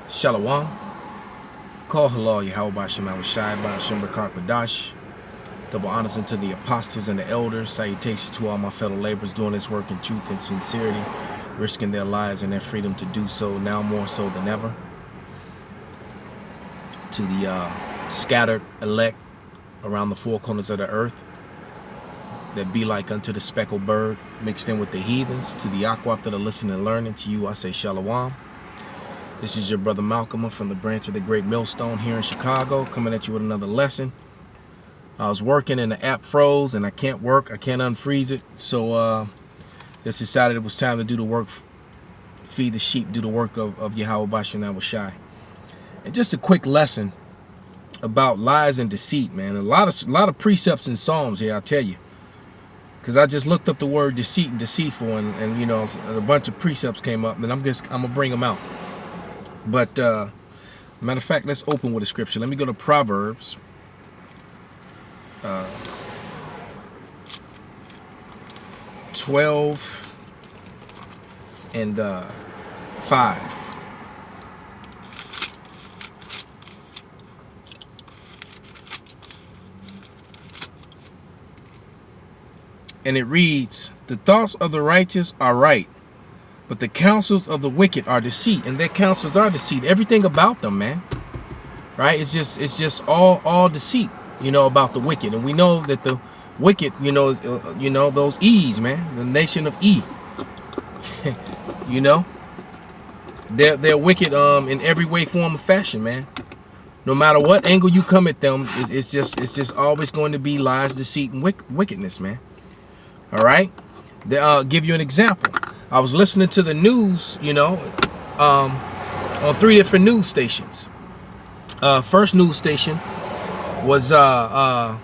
Shalom. Call halal Yahweh Shema Shai Shember Karpadash. Double honors unto the apostles and the elders. Salutations to all my fellow laborers doing this work in truth and sincerity, risking their lives and their freedom to do so, now more so than ever. To the scattered elect around the four corners of the earth that be like unto the speckled bird mixed in with the heathens. To the aquat that are listening and learning, to you I say shalom. This is your brother Malcolm from the branch of the Great Millstone here in Chicago, coming at you with another lesson. I was working and the app froze and I can't work. I can't unfreeze it. So just decided it was time to do the work, feed the sheep, do the work of Yahweh Bashan Shai. And just a quick lesson about lies and deceit, man. A lot of precepts in Psalms here, I'll tell you. Because I just looked up the word deceit and deceitful, and you know, a bunch of precepts came up, and I'm gonna bring them out. But matter of fact, let's open with a scripture. Let me go to Proverbs 12 and 5. And it reads, "The thoughts of the righteous are right, but the counsels of the wicked are deceit." And their counsels are deceit. Everything about them, man. Right? It's just all deceit, you know, about the wicked. And we know that the wicked, you know, those E's, man, the nation of E. You know, they're wicked in every way, form, or fashion, man. No matter what angle you come at them, it's just always going to be lies, deceit, and wickedness, man. All right. I'll give you an example. I was listening to the news, you know, on 3 different news stations. First news station was I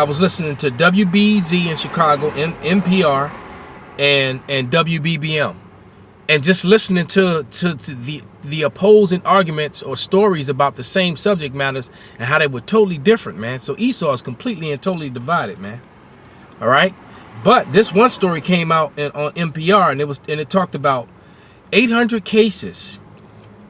was listening to WBZ in Chicago, NPR, and WBBM, and just listening to the opposing arguments or stories about the same subject matters and how they were totally different, man. So Esau is completely and totally divided, man. All right. But this one story came out on NPR, and it talked about 800 cases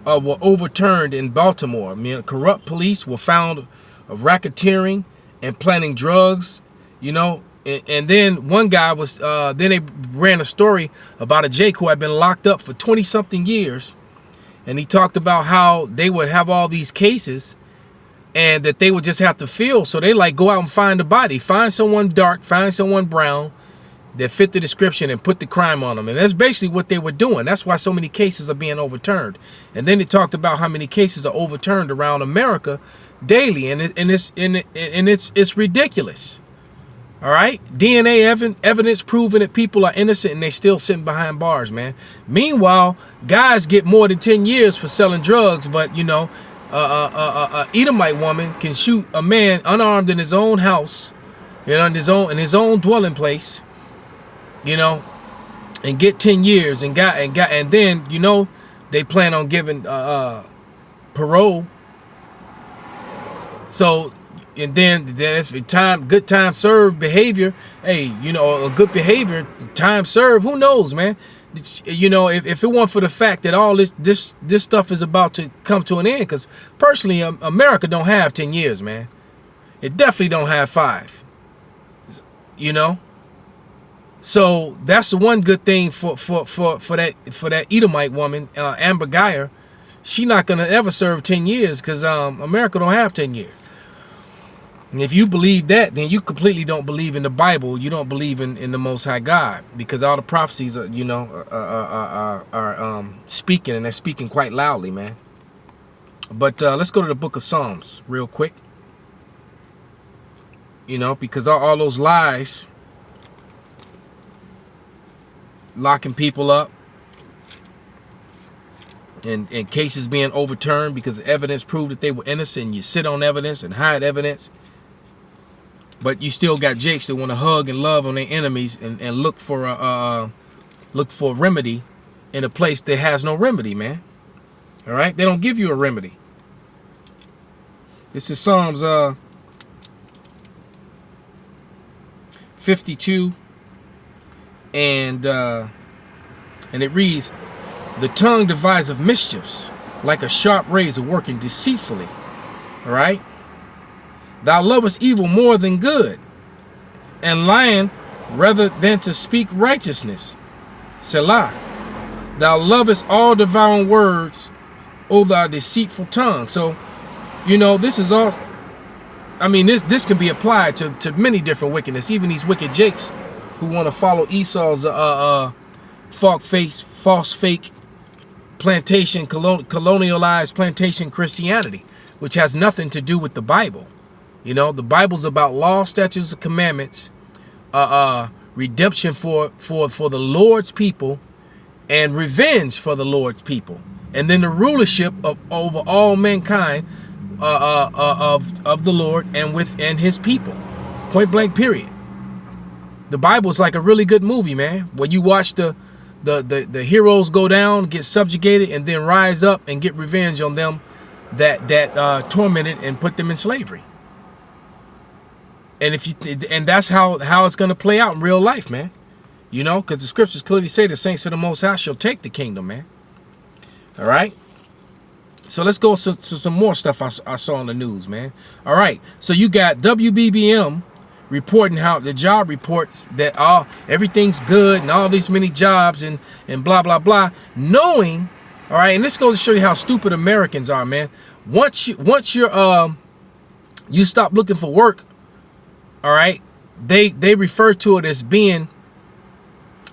were overturned in Baltimore. I mean, corrupt police were found of racketeering and planting drugs, you know. And then one guy was, then they ran a story about a Jake who had been locked up for 20-something years. And he talked about how they would have all these cases and that they would just have to fill. So they like go out and find a body, find someone dark, find someone brown that fit the description and put the crime on them. And that's basically what they were doing. That's why so many cases are being overturned. And then it talked about how many cases are overturned around America daily. And it's ridiculous. All right. DNA evidence proving that people are innocent and they still sitting behind bars, man. Meanwhile, guys get more than 10 years for selling drugs. But, you know, Edomite woman can shoot a man unarmed in his own house, you know, in his own dwelling place, you know, and get 10 years and then, you know, they plan on giving parole. So, and then it's good time served behavior. Hey, you know, a good behavior, time served. Who knows, man? You know, if it weren't for the fact that all this stuff is about to come to an end, because personally, America don't have 10 years, man. It definitely don't have 5. You know, so that's the one good thing for that Edomite woman, Amber Geyer. She not gonna ever serve 10 years because America don't have 10 years. And if you believe that, then you completely don't believe in the Bible. You don't believe in the Most High God, because all the prophecies are, you know, are speaking, and they're speaking quite loudly, man. But let's go to the book of Psalms real quick. You know, because all those lies, locking people up, and cases being overturned because evidence proved that they were innocent. You sit on evidence and hide evidence. But you still got jakes that want to hug and love on their enemies and look for a remedy in a place that has no remedy, man. All right, they don't give you a remedy. This is Psalms 52 and it reads, The tongue deviseth mischiefs, like a sharp razor working deceitfully. All right? Thou lovest evil more than good, and lying rather than to speak righteousness. Selah. Thou lovest all devouring words, O thou deceitful tongue. So, this is all. I mean, this can be applied to many different wickedness, even these wicked jakes who want to follow Esau's false fake plantation, colonialized plantation Christianity, which has nothing to do with the Bible. The Bible's about law, statutes, and commandments, redemption for the Lord's people, and revenge for the Lord's people, and then the rulership over all mankind of the Lord and his people. Point blank, period. The Bible's like a really good movie, man. When you watch the heroes go down, get subjugated, and then rise up and get revenge on them that tormented and put them in slavery. And that's how it's going to play out in real life, man. Because the scriptures clearly say the saints of the Most High shall take the kingdom, man. All right. So let's go to some more stuff I saw on the news, man. All right. So you got WBBM reporting how the job reports that everything's good and all these many jobs and blah, blah, blah, knowing. All right. And this goes to show you how stupid Americans are, man. Once you stop looking for work. All right. They refer to it as being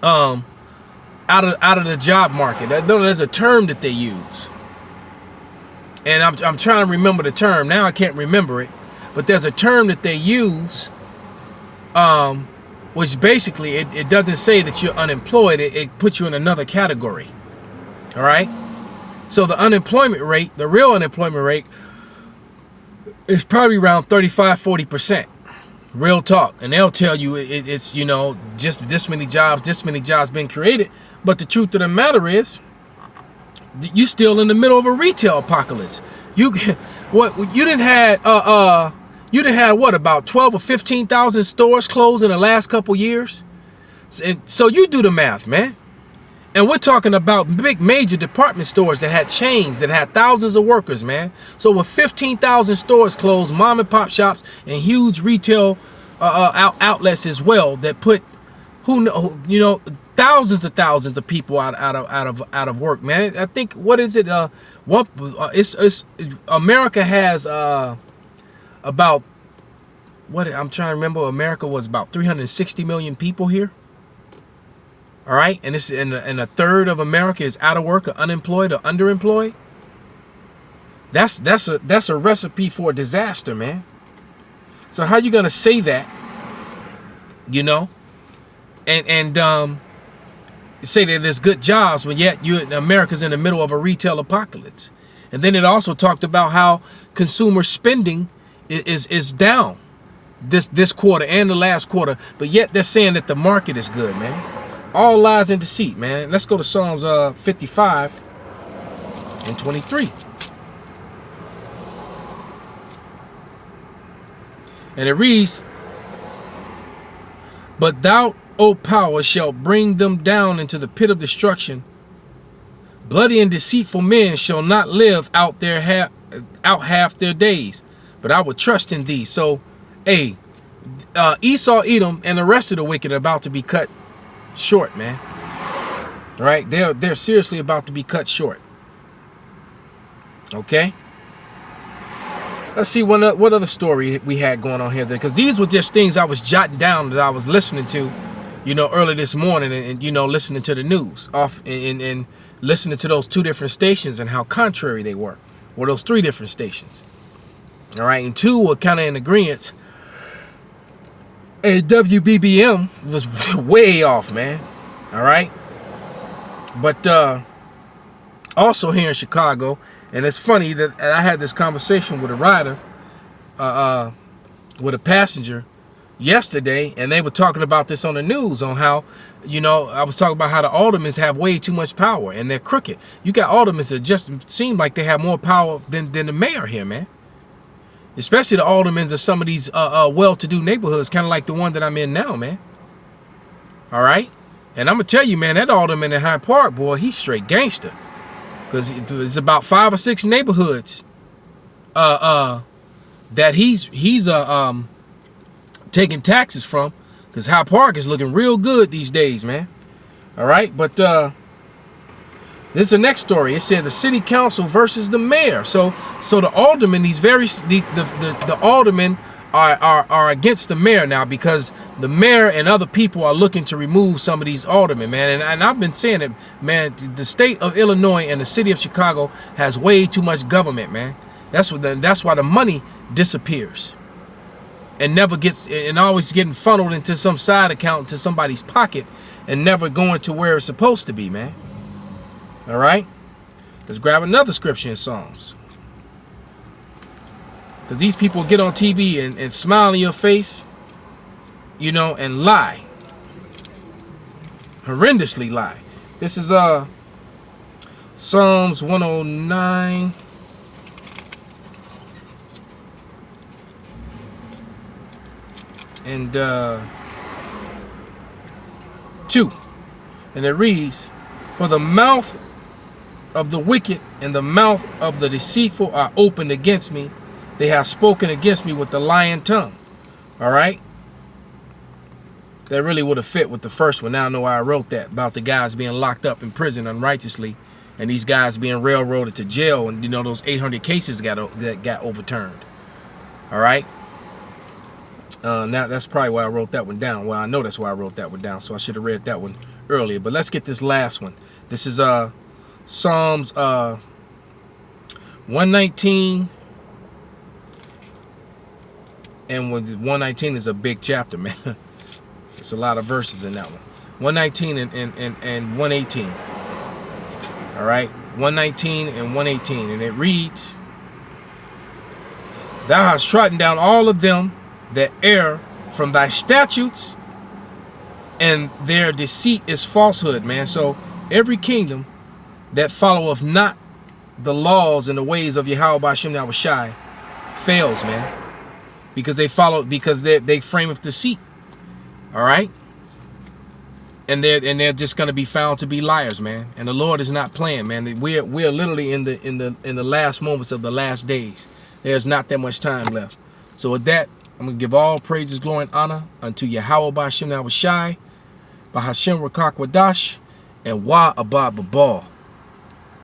out of the job market. There's a term that they use, and I'm trying to remember the term now. I can't remember it, but there's a term that they use, which basically it doesn't say that you're unemployed. It puts you in another category. All right. So the unemployment rate, the real unemployment rate, is probably around 35-40%. Real talk. And they'll tell you it's just this many jobs being created. But the truth of the matter is, you still in the middle of a retail apocalypse. You didn't have what, about 12 or 15,000 stores closed in the last couple years. And so you do the math, man. And we're talking about big major department stores that had chains, that had thousands of workers, man. So with 15,000 stores closed, mom and pop shops, and huge retail outlets as well, that put thousands of people out of work, man. I think, what is it? America has about, what, I'm trying to remember. America was about 360 million people here. All right, and a third of America is out of work, or unemployed, or underemployed. That's a recipe for disaster, man. So how you gonna say that? And say that there's good jobs, when yet America's in the middle of a retail apocalypse. And then it also talked about how consumer spending is down this quarter and the last quarter, but yet they're saying that the market is good, man. All lies and deceit, man. Let's go to Psalms 55 and 23. And it reads, "But thou, O power, shalt bring them down into the pit of destruction. Bloody and deceitful men shall not live out half their days, but I will trust in thee." So, Esau, Edom, and the rest of the wicked are about to be cut short, man. Right? They're seriously about to be cut short. Okay. Let's see what other story we had going on here, because these were just things I was jotting down that I was listening to, early this morning, and listening to the news and listening to those two different stations and how contrary they were, or those three different stations. All right, and two were kind of in agreement. And WBBM was way off, man. All right. But also here in Chicago, and it's funny that I had this conversation with a rider, with a passenger yesterday, and they were talking about this on the news, on how, I was talking about how the aldermen have way too much power and they're crooked. You got aldermen that just seem like they have more power than the mayor here, man. Especially the aldermen of some of these well-to-do neighborhoods, kind of like the one that I'm in now, man. All right. And I'm gonna tell you, man, that alderman in Hyde Park, boy, he's straight gangster. Because it's about 5 or 6 neighborhoods that he's taking taxes from. Because Hyde Park is looking real good these days, man. All right, but this is the next story. It said the city council versus the mayor. So the aldermen, the aldermen are against the mayor now, because the mayor and other people are looking to remove some of these aldermen, man. And I've been saying it, man. The state of Illinois and the city of Chicago has way too much government, man. That's why the money disappears and never gets, and always getting funneled into some side account, into somebody's pocket, and never going to where it's supposed to be, man. All right, let's grab another scripture in Psalms. Because these people get on TV and smile in your face, you know, and lie. Horrendously lie. This is Psalms 109. And 2. And it reads, for the mouth of the wicked and the mouth of the deceitful are opened against me. They have spoken against me with the lying tongue. All right. That really would have fit with the first one. Now I know why I wrote that, about the guys being locked up in prison unrighteously, and these guys being railroaded to jail, and you know those 800 cases that got overturned. All right. Now that's probably why I wrote that one down. Well, I know that's why I wrote that one down, so I should have read that one earlier. But let's get this last one. This is Psalms 119. And 119 is a big chapter, man. It's a lot of verses in that one. 119 and 118. All right, 119 and 118, and it reads, thou hast trodden down all of them that err from thy statutes, and their deceit is falsehood, man. So every kingdom that followeth not the laws and the ways of Yahweh B'Shem Yahushai fails, man. Because they frame of deceit. All right, and they're just going to be found to be liars, man. And the Lord is not playing, man. We're literally in the last moments of the last days. There's not that much time left. So with that, I'm gonna give all praises, glory, and honor unto Yahweh B'Shem Yahushai, B'Hashem Rakak Wadash, and Wa Abba Babal.